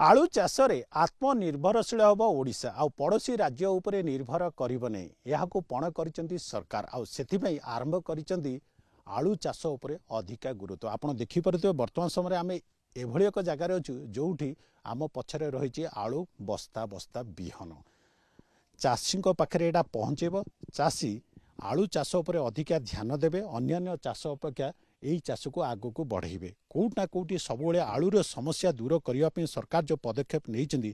आलू चाष आत्मनिर्भरशील हम ओडिशा आ पड़ोशी राज्य उपरे निर्भर करिब नै एहाकु पण करिसेंती सरकार आ सेथिपई आरंभ करिसेंती आलू चाष उपरे अधिक गुरुत्व आपण देखि परते वर्तमान समय आमे एभली एक जगार अछु जोउठी आम पछरे रहिछि आलू बस्ता बस्ता बिहन चाषी पाखरे एटा पहुँचेब चाषी आलू चाष उपरे अधिक ध्यान देबे अन्यान्य चाष अपेक्षा यही चाष को आग को बढ़ेबे कोउट ना कोउटी सबुले आलूर समस्या दूर करने सरकार जो पदक्षेप नहीं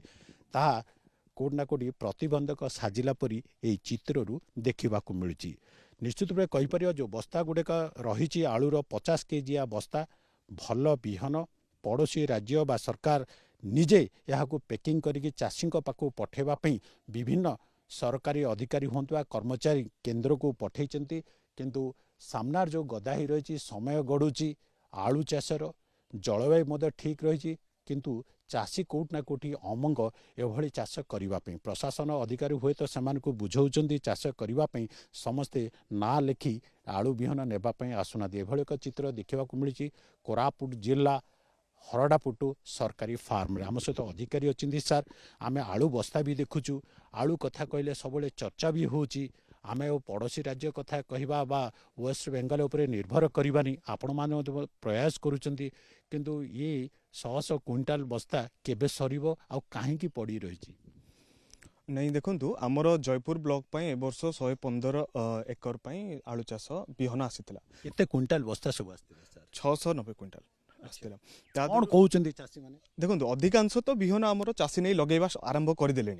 कोउट ना कोउटी प्रतिबंधक साजिला परी यही चित्रु देखा मिलूँ निश्चित रूप कहीपर जो बस्ता गुड़ाक रही आलूर 50 केजिया बस्ता भल बिहन पड़ोशी राज्य बा सरकार निजे यहाँ पैकिंग करके चाषी पाखु पठेवाई विभिन्न सरकारी अधिकारी हूँ कर्मचारी केन्द्र को पठे किंतु सामनार जो गदाही रही समय गड़ुची आलू चाषर जलवायु ठीक रही किंतु चाषी कोउट ना कोउठी अमंग एभली चाष करने प्रशासन अधिकारी हुए तो से बुझाऊँ चाष करने समस्ते ना लिखि आलू बिहन नेबापी आसुना एभली एक चित्र देखा मिली कोरापुट जिला हरडापुटू सरकारी फार्म आम सहित अधिकारी अच्छी सार आम आलू बस्ता भी देखुचु आलू कथा कहले सब चर्चा भी होची आमे पड़ोशी राज्य कथा कहवा बा वेस्ट बेंगल उपरे निर्भर करवानी आपण माने प्रयास करुचंती किंतु ये 100 क्विंटाल बस्ता केबे सरीबो आ काहेकी पड़ी रही नहीं देखु आमर जयपुर ब्लॉक पर ए वर्ष 115 एकर आलू चाष बिहन आसीला केते क्विंटाल बस्ता सब आसीला 690 क्विंटाल कौन कहते चाषी मैंने देखो अधिकांश तो बिहन आमर चाषी नहीं लगेगा आरंभ करदे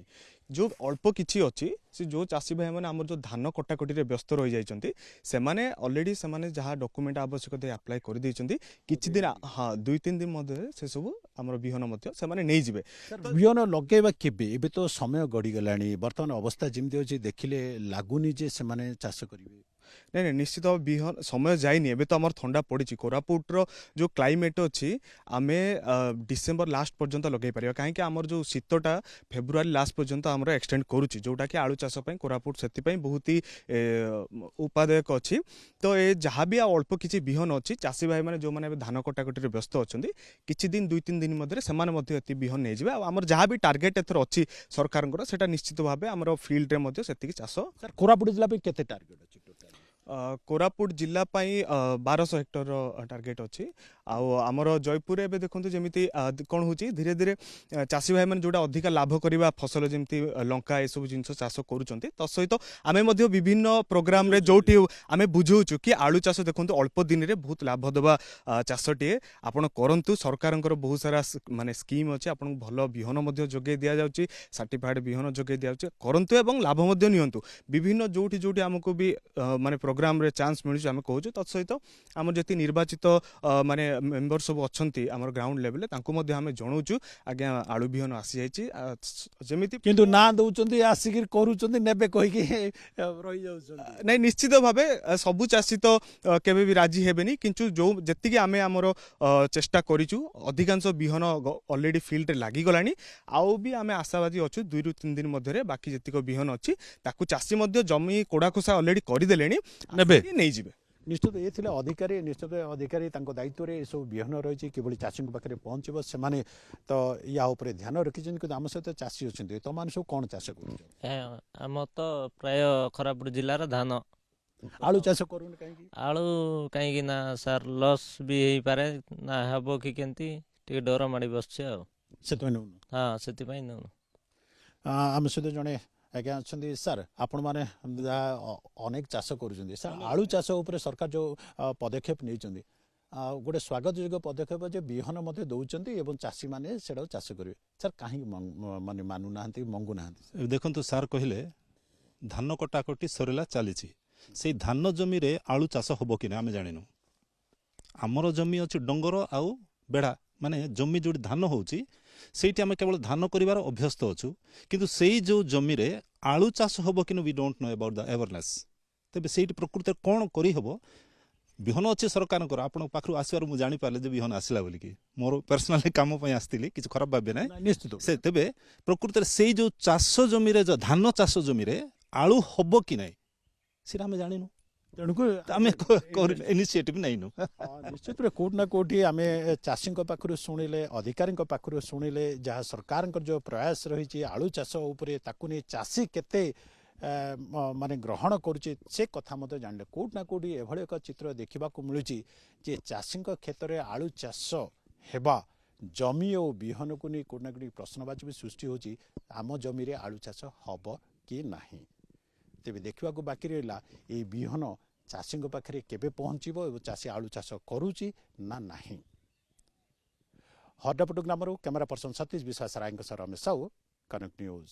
जो अल्प किछि अच्छी से जो चाषी भाई मैंने आमर जो धान कटाकटी व्यस्त रही जाइए से ऑलरेडी से जहाँ डॉक्यूमेंट आवश्यक अप्लाई कर किछि दिन हाँ 2-3 दिन मध्य से सब आमर बिहन से नहीं जिबे बिहन लगेबा केबे एबे तो समय गड़ी गलानी वर्तमान अवस्था जमती अच्छी देखिले लागुनी जे से माने चाष करिवे नहीं नहीं निश्चित भाव बिहन समय जाइनी एबे तो आमर ठंडा पड़ी कोरापुटर जो क्लाइमेट अच्छी आमे डिसेम्बर लास्ट पर्यंत लगे पार कहीं आमर जो शीतटा फेब्रुआरी लास्ट पर्यंत आमर एक्सटेंड करुच्ची जोटा कि आलू चाष कोरापुट से बहुत ही उपादायक अच्छी तो ये जहाँ भी अल्प किसी बिहन अच्छी चाषी भाई मैंने जो मैंने धान कटाकटी व्यस्त अच्छा किसी दिन 2-3 दिन मध्य से बिहन नहीं जाए आमर जहाँ भी टार्गेट एथर अच्छी सरकार से निश्चित भाव आम फिल्ड में चाष कोरापुट जिला पे केते टार्गेट अछि टोटल कोरापुट जिला 1200 हेक्टर टार्गेट अच्छी आमर जयपुर एवं देखो जमी कौन हो धीरे धीरे चाषी भाई मैंने जोटा अधिक लाभ करवा फसल जमी लंका ये सब जिन चाष कर सहित आम विभिन्न प्रोग्राम रे जो आम बुझाऊँ कि आलू चाष देखो अल्प दिन में बहुत लाभ देवा चाषटे आपड़ करूँ सरकार बहुत सारा माने स्कीम अच्छे आपको भल बिहन जोगे दि जाऊँगी सर्टिफाइड बिहन जोगे दि जाऊँगी करूँ लाभ नियंतु विभिन्न जोटी जोटी आमको भी माने प्रोग्राम रे चांस मिलूँ आम कहूँ तत्सहित आम जी निर्वाचित माने मेंबर सब अच्छा आम ग्राउंड लेवल आम जनाऊँ आज्ञा आलू बिहन आसी जामी किंतु ना दौरान आसिक ने नहीं निश्चित भाव सबू चाषी तो केबे भी राजी हेबेनी किंतु जो जी आम आमर चेष्टा करूँ अधिकांश बिहन ऑलरेडी फील्ड रे लागी गलानी आउ भी आम आशावादी अच्छु 2-3 दिन मध्य बाकी जतिक बिहन अच्छी ताकू चाषी जमी कोड़ा खोसा ऑलरेडी करदे नहीं जी निश्चित ये अधिकारी निश्चित अधिकारी दायित्व में सब बिहन रही कि चाषी पाखे पहुँचब से तो या उपरे ध्यान रखी आम सहित चाषी अच्छे तुम मैंने सब कौन चाष आम तो प्राय कोरापुट जिलार धान आलू चाष करूँ कहीं आलू कहीं ना सार लॉस भी हो पारे ना हम कि केमती डर माड़ी बस हाँ से आम सहित जड़े आज्ञा अच्छा सार आपण मैंने अनेक चाष कर आलू चाष उपर सरकार जो पदक्षेप नहीं गोटे स्वागत योग्य पदक्षेप जो बिहन दौरान चाषी मैंने से चाष करेंगे सर कहीं माने मानुना मंगुना देखु सार कहले धान कटाकटी सरला चली से धान जमी रे आलू चाष हम कि आम जाणु आमर जमी अच्छी डंगर आउ बेड़ा माने जमी जो धान होची सेठी आम केवल धान करिवार अभ्यस्त अच्छु किंतु सेई जो जमी रे आलू चाष हम कि we don't know about the awareness तेज से प्रकृत कौन करी बिहन अच्छे सरकार आपण पाखु आसबार मुझे जापारे जो बिहन आसला बोलिकी मोर पर्सनाली कम आसती किसी खराब भावे ना निश्चित से तेज प्रकृत से जो चाष जमी रे धान चाष जमी रे आलू हम कि ना सी आम जानू ତେଣୁକୁ ଆମେ ଇନିସିଏଟିଭ ନେଇନୁ ନିଶ୍ଚିତ ଭାବେ କୋଉଠି ନା କୋଉଠି ଆମେ ଚାଷୀଙ୍କ ପାଖରୁ ଶୁଣିଲେ ଅଧିକାରୀଙ୍କ ପାଖରୁ ଶୁଣିଲେ ଯାହା ସରକାରଙ୍କର ଯେଉଁ ପ୍ରୟାସ ରହିଛି ଆଳୁ ଚାଷ ଉପରେ ତାକୁ ନେଇ ଚାଷୀ କେତେ ମାନେ ଗ୍ରହଣ କରୁଛି ସେ କଥା ମଧ୍ୟ ଜାଣିଲେ କୋଉଠି ନା କୋଉଠି ଏଭଳି ଏକ ଚିତ୍ର ଦେଖିବାକୁ ମିଳୁଛି ଯେ ଚାଷୀଙ୍କ କ୍ଷେତ୍ରରେ ଆଳୁ ଚାଷ ହେବା ଜମି ଓ ବିହନକୁ ନେଇ କୋଉଠି ନା କୋଉଠି ପ୍ରଶ୍ନବାଚୀ ବି ସୃଷ୍ଟି ହେଉଛି ଆମ ଜମିରେ ଆଳୁ ଚାଷ ହେବ କି ନାହିଁ। ତେବେ ଦେଖିବାକୁ ବାକି ରହିଲା ଏହି ବିହନ ଚାଷୀଙ୍କ ପାଖରେ କେବେ ପହଞ୍ଚିବ ଏବଂ ଚାଷୀ ଆଳୁ ଚାଷ କରୁଛି ନା ନାହିଁ। ହରଡ଼ାପଟୁ ଗ୍ରାମରୁ କ୍ୟାମେରା ପର୍ସନ ସତୀଶ ବିଶ୍ୱାସ ରାୟଙ୍କ ସହ ରମେଶ ସାହୁ, କନକ ନ୍ୟୁଜ।